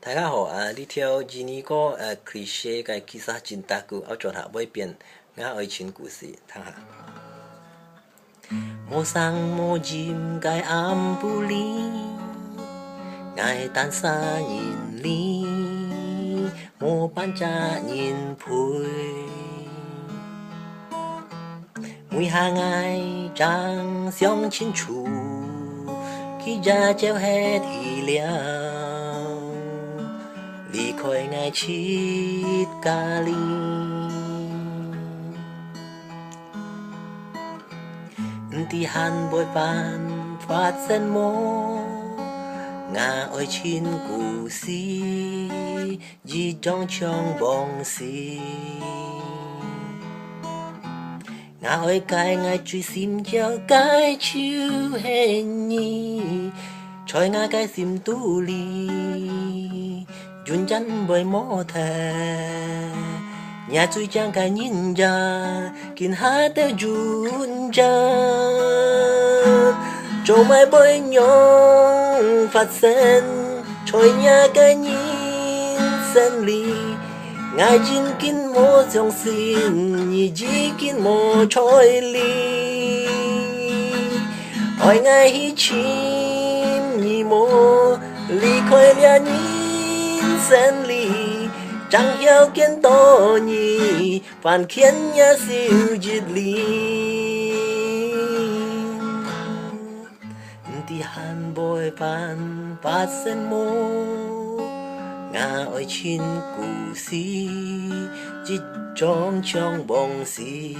大家好啊！你聽今年個cliché 嘅其實真大句，我做下每遍我愛情故事，聽下。我sang我ยิ้嘅暗布里，愛單沙人里，我班扎人陪，每下愛將相清楚，佢家就係體了。離開愛切咖喱，啲漢背班發生麼？我愛情故事，一種長往事。我愛解愛最心焦解手係你，在我嘅心肚裏。純真bởi mô thề nhà tôi chẳng cả nhìn ra kín hát theo純真cho mai bởi nhông phát sinh trôi nhà cái nhìn sân ly ngài chín kín mô dòng xin nhị chỉ kín mô trôi ly hỏi ngài hi chim nhị mô ly khơi lia nhị sen ly chẳng hiểu kiến tổ nhị phản khiến nhà siêu diệt ly thì hàn bồi phản phát sen mô ngà ơi chín cụ si chỉ trong bóng si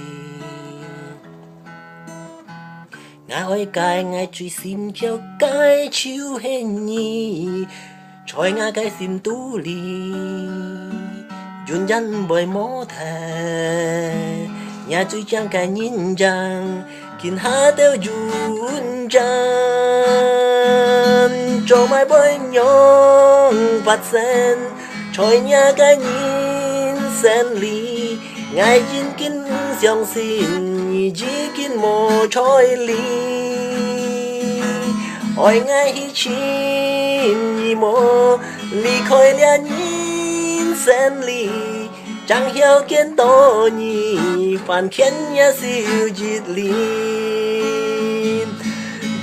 ngà ơi cài ngài truy xin cho cái chiếu hình nhị trôi ngã cái sim tu li純真bởi mô thề nhà tôi chẳng cả nhìn rằng kín hát theo純真cho mai bởi nhông phát sinh trôi nhà cái nhìn sen ly ngài chín kín dòng xin nhị chỉ kín mô trôi ly ôi ngài hi chim nhị mô ly khơi lia nhìn sen ly chẳng hiểu kiến tổ nhị phản khiến nhà siêu diệt ly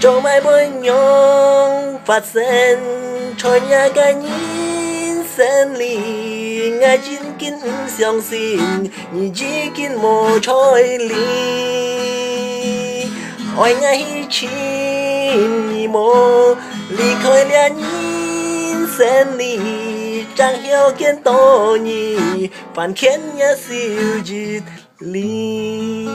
cho mai bởi nhông phát sinh trôi nhà cái nhìn sen ly ngài chín kín dòng xin nhị chỉ kín mô trôi ly ôi ngài hi chim nhị mô ly khơi lia nhìn sen ly chẳng hiểu kiến tổ nhị phản khiến nhà siêu diệt ly